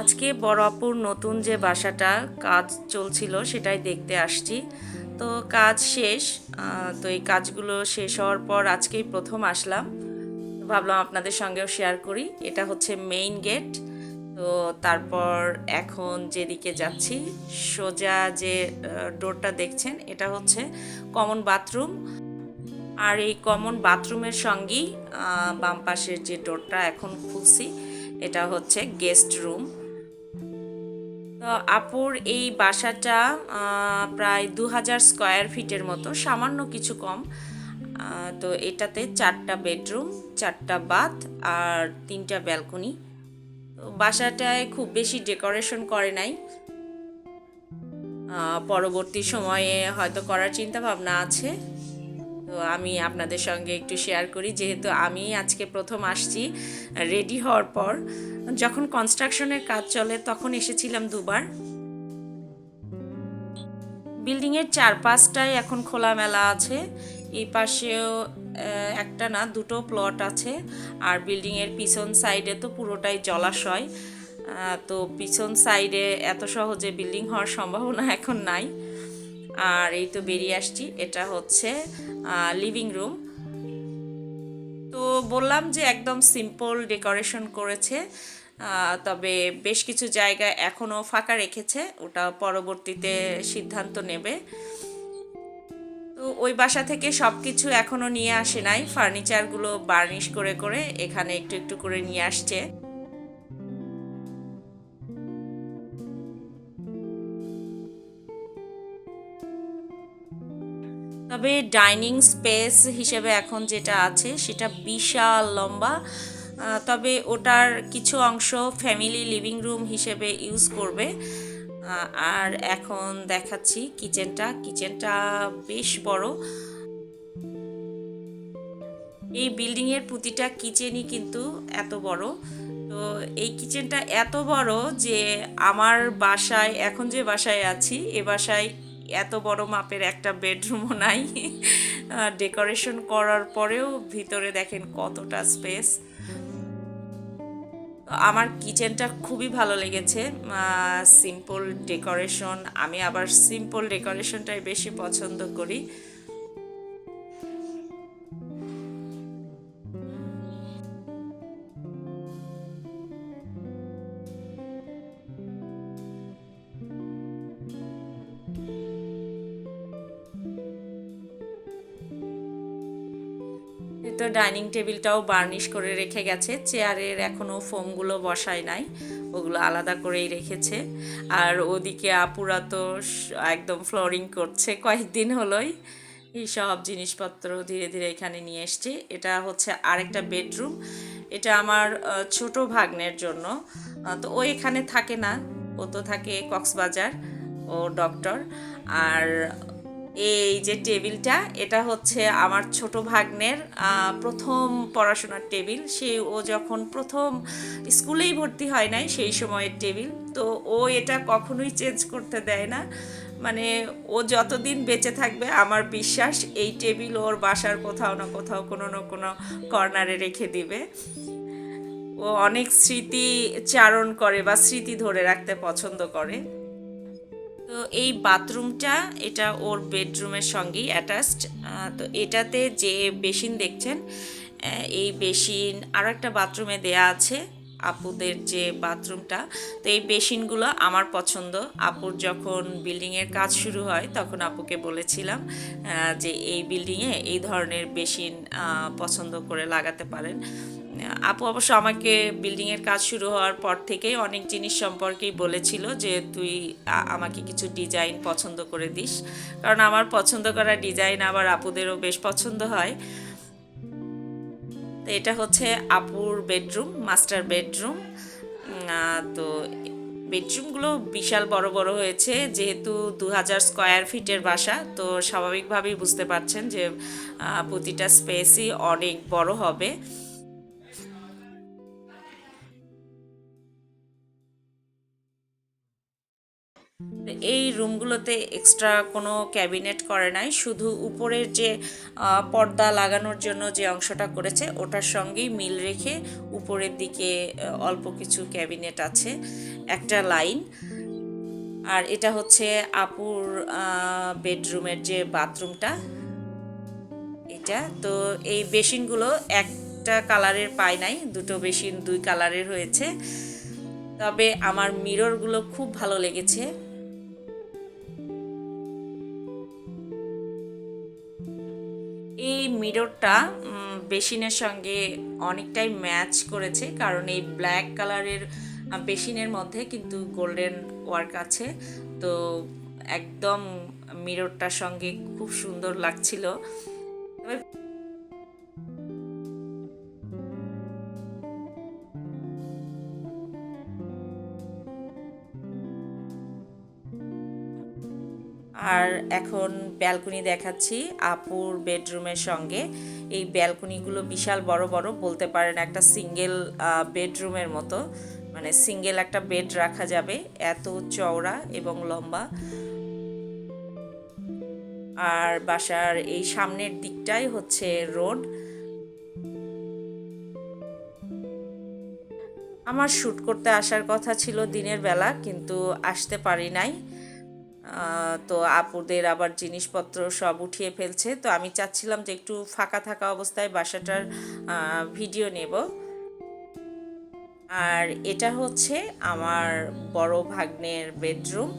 আজকে বড় আপুর নতুন যে বাসাটা কাজ চলছিল সেটাই দেখতে আসছি। তো কাজ শেষ। তো এই কাজগুলো শেষ হওয়ার পর আজকেই প্রথম আসলাম। ভাবলাম আপনাদের সঙ্গেও শেয়ার করি। এটা হচ্ছে মেইন গেট। তো তারপর এখন যেদিকে যাচ্ছি, সোজা যে ডোরটা দেখছেন এটা হচ্ছে কমন বাথরুম। আর এই কমন বাথরুমের সঙ্গেই বাম পাশের যে ডোরটা এখন খুলছি, এটা হচ্ছে গেস্ট রুম। তো আপুর এই বাসাটা প্রায় 2000 স্কোয়ার ফিটের মতো, সামান্য কিছু কম। তো এটাতে 4টা বেডরুম, 4টা বাথ আর 3টা ব্যালকনি। তো বাসাটায় খুব বেশি ডেকোরেশন করে নাই। পরবর্তী সময়ে হয়তো করার চিন্তা ভাবনা আছে। তো আমি আপনাদের সঙ্গে একটু শেয়ার করি, যেহেতু আমি আজকে প্রথম আসছি। রেডি হওয়ার পর যখন কনস্ট্রাকশনের কাজ চলে তখন এসেছিলাম দুবার। বিল্ডিংয়ের চারপাশটাই এখন খোলামেলা আছে। এই পাশেও একটা না দুটো প্লট আছে। আর বিল্ডিংয়ের পিছন সাইডে তো পুরোটাই জলাশয়। তো পিছন সাইডে এত সহজে বিল্ডিং হওয়ার সম্ভাবনা এখন নাই। আর এই তো বেরিয়ে আসছি, এটা হচ্ছে লিভিং রুম। তো বললাম যে একদম সিম্পল ডেকোরেশন করেছে। তবে বেশ কিছু জায়গা এখনও ফাঁকা রেখেছে, ওটা পরবর্তীতে সিদ্ধান্ত নেবে। তো ওই বাসা থেকে সব কিছু এখনও নিয়ে আসে নাই, ফার্নিচারগুলো বার্নিশ করে করে এখানে একটু একটু করে নিয়ে আসছে। তবে ডাইনিং স্পেস হিসেবে এখন যেটা আছে সেটা বিশাল লম্বা। তবে ওটার কিছু অংশ ফ্যামিলি লিভিং রুম হিসেবে ইউজ করবে। আর এখন দেখাচ্ছি কিচেনটা বেশ বড়। এই বিল্ডিংয়ের প্রতিটা কিচেনই কিন্তু এত বড়। তো এই কিচেনটা এত বড় যে আমার বাসায়, এখন যে বাসায় আছি এ বাসায় এত বড় মাপের একটা বেডরুমও নাই। ডেকোরেশন করার পরেও ভিতরে দেখেন কতটা স্পেস। আমার কিচেনটা খুবই ভালো লেগেছে। সিম্পল ডেকোরেশন, আমি আবার সিম্পল ডেকোরেশনটাই বেশি পছন্দ করি। তো ডাইনিং টেবিলটাও বার্নিশ করে রেখে গেছে, চেয়ারের এখনও ফোমগুলো বসায় নাই, ওগুলো আলাদা করেই রেখেছে। আর ওদিকে আপুরা তো একদম ফ্লোরিং করছে কয়েকদিন হলোই। এই সব জিনিসপত্র ধীরে ধীরে এখানে নিয়ে এসছে। এটা হচ্ছে আরেকটা বেডরুম। এটা আমার ছোট ভাগ্নের জন্য। তো ও এখানে থাকে না, ও তো থাকে কক্সবাজার, ও ডক্টর। আর এই যে টেবিলটা, এটা হচ্ছে আমার ছোট ভাগ্নের প্রথম পড়াশোনার টেবিল। ও যখন প্রথম স্কুলেই ভর্তি হয় নাই সেই সময়ের টেবিল। তো ও এটা কখনোই চেঞ্জ করতে দেয় না। মানে ও যতদিন বেঁচে থাকবে আমার বিশ্বাস এই টেবিল ওর বাসার কোথাও না কোথাও কোনো না কোনো কর্নারে রেখে দিবে। ও অনেক স্মৃতি চারণ করে বা স্মৃতি ধরে রাখতে পছন্দ করে। তো এই বাথরুমটা, এটা ওর বেডরুমের সঙ্গেই অ্যাটাচড। তো এটাতে যে বেসিন দেখছেন, এই বেসিন আরও একটা বাথরুমে দেয়া আছে, আপুদের যে বাথরুমটা। তো এই বেসিনগুলো আমার পছন্দ। আপুর যখন বিল্ডিংয়ের কাজ শুরু হয় তখন আপুকে বলেছিলাম যে এই বিল্ডিংয়ে এই ধরনের বেসিন পছন্দ করে লাগাতে পারেন। আপু অবশ্য আমাকে বিল্ডিংয়ের কাজ শুরু হওয়ার পর থেকেই অনেক জিনিস সম্পর্কেই বলেছিল যে তুই আমাকে কিছু ডিজাইন পছন্দ করে দিস, কারণ আমার পছন্দ করা ডিজাইন আবার আপুদেরও বেশ পছন্দ হয়। তো এটা হচ্ছে আপুর বেডরুম, মাস্টার বেডরুম। তো বেডরুমগুলো বিশাল বড় বড় হয়েছে, যেহেতু 2000 স্কোয়ার ফিটের বাসা, তো স্বাভাবিকভাবেই বুঝতে পারছেন যে প্রতিটা স্পেসই অনেক বড় হবে। এই রুমগুলোতে এক্সট্রা কোনো ক্যাবিনেট করে নাই, শুধু উপরের যে পর্দা লাগানোর জন্য যে অংশটা করেছে ওটার সঙ্গেই মিল রেখে উপরের দিকে অল্প কিছু ক্যাবিনেট আছে, একটা লাইন। আর এটা হচ্ছে আপুর বেডরুমের যে বাথরুমটা, এটা তো এই বেসিনগুলো একটা কালারের পাই নাই, দুটো বেসিন দুই কালারের হয়েছে। তবে আমার মিররগুলো খুব ভালো লেগেছে। এই মিররটা বেসিনের সঙ্গে অনেকটাই ম্যাচ করেছে, কারণ এই ব্ল্যাক কালারের বেসিনের মধ্যে কিন্তু গোল্ডেন ওয়ার্ক আছে, তো একদম মিররটার সঙ্গে খুব সুন্দর লাগছিল। তবে আর এখন ব্যালকনি দেখাচ্ছি আপুর বেডরুমের সঙ্গে। এই ব্যালকনিগুলো বিশাল বড় বড়, বলতে পারেন একটা সিঙ্গেল বেডরুমের মতো, মানে সিঙ্গেল একটা বেড রাখা যাবে, এত চওড়া এবং লম্বা। আর বাসার এই সামনের দিকটাই হচ্ছে রোড। আমার শ্যুট করতে আসার কথা ছিল দিনের বেলা, কিন্তু আসতে পারি নাই। তো আপুদের আবার জিনিসপত্র সব উঠিয়ে ফেলছে, তো আমি চাচ্ছিলাম যে একটু ফাঁকা থাকা অবস্থায় বাসাটার ভিডিও নেব। আর এটা হচ্ছে আমার বড় ভাগ্নের বেডরুম।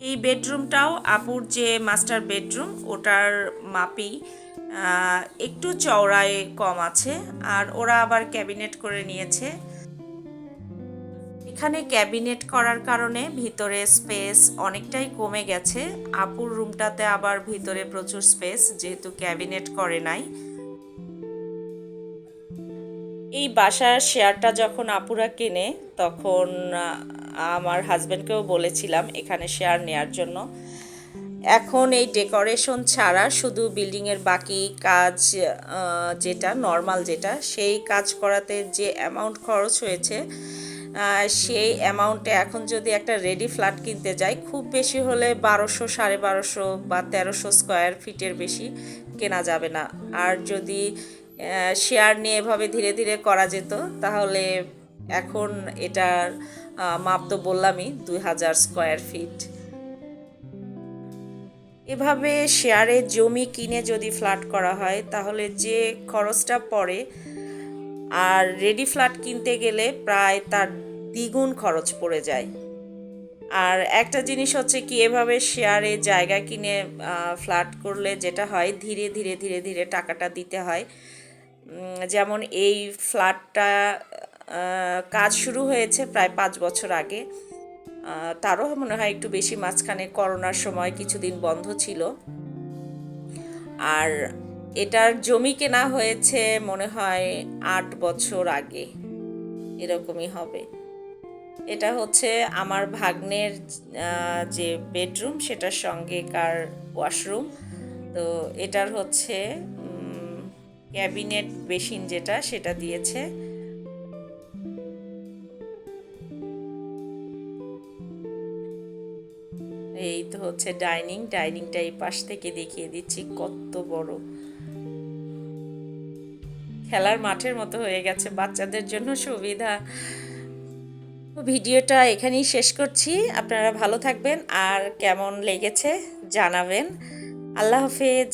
এই বেডরুমটাও আপুর যে মাস্টার বেডরুম ওটার মাপেই, একটু চওড়ায় কম আছে, আর ওরা আবার ক্যাবিনেট করে নিয়েছে। এখানে ক্যাবিনেট করার কারণে ভিতরে স্পেস অনেকটাই কমে গেছে। আপুর রুমটাতে আবার ভিতরে প্রচুর স্পেস, যেহেতু ক্যাবিনেট করে নাই। এই বাসার শেয়ারটা যখন আপুরা কেনে তখন আমার হাজব্যান্ডকেও বলেছিলাম এখানে শেয়ার নেয়ার জন্য। এখন এই ডেকোরেশন ছাড়া শুধু বিল্ডিংয়ের বাকি কাজ, যেটা নর্মাল যেটা, সেই কাজ করাতে যে অ্যামাউন্ট খরচ হয়েছে, সেই অ্যামাউন্টে এখন যদি একটা রেডি ফ্ল্যাট কিনতে যাই, খুব বেশি হলে 1200, 1250 বা 1300 স্কোয়ার ফিটের বেশি কেনা যাবে না। আর যদি শেয়ার নিয়ে এভাবে ধীরে ধীরে করা যেত, তাহলে এখন এটার মাপ তো বললামই, 2000 স্কোয়ার ফিট। এভাবে শেয়ারে জমি কিনে যদি ফ্ল্যাট করা হয় তাহলে যে খরচটা পড়ে, আর রেডি ফ্ল্যাট কিনতে গেলে প্রায় তার দ্বিগুণ খরচ পড়ে যায়। আর একটা জিনিস হচ্ছে কি, এভাবে শেয়ারে জায়গা কিনে ফ্ল্যাট করলে যেটা হয়, ধীরে ধীরে ধীরে ধীরে টাকাটা দিতে হয়। যেমন এই ফ্ল্যাটটা কাজ শুরু হয়েছে প্রায় 5 বছর আগে, তারও মনে হয় একটু বেশি, মাঝখানে করোনার সময় কিছুদিন বন্ধ ছিল। আর এটার জমি কেনা হয়েছে মনে হয় 8 বছর আগে, এরকমই হবে। এটা হচ্ছে আমার ভাগ্নের যে বেডরুম, সেটার সঙ্গে কার ওয়াশরুম। তো এটার হচ্ছে ক্যাবিনেট বেসিন যেটা, সেটা দিয়েছে। এই তো হচ্ছে ডাইনিংটা এই পাশ থেকে দেখিয়ে দিচ্ছি, কত বড়, খেলার মাঠের মতো হয়ে গেছে, বাচ্চাদের জন্য সুবিধা। ভিডিওটা এখানেই শেষ করছি। আপনারা ভালো থাকবেন, আর কেমন লেগেছে জানাবেন। আল্লাহ হাফেজ।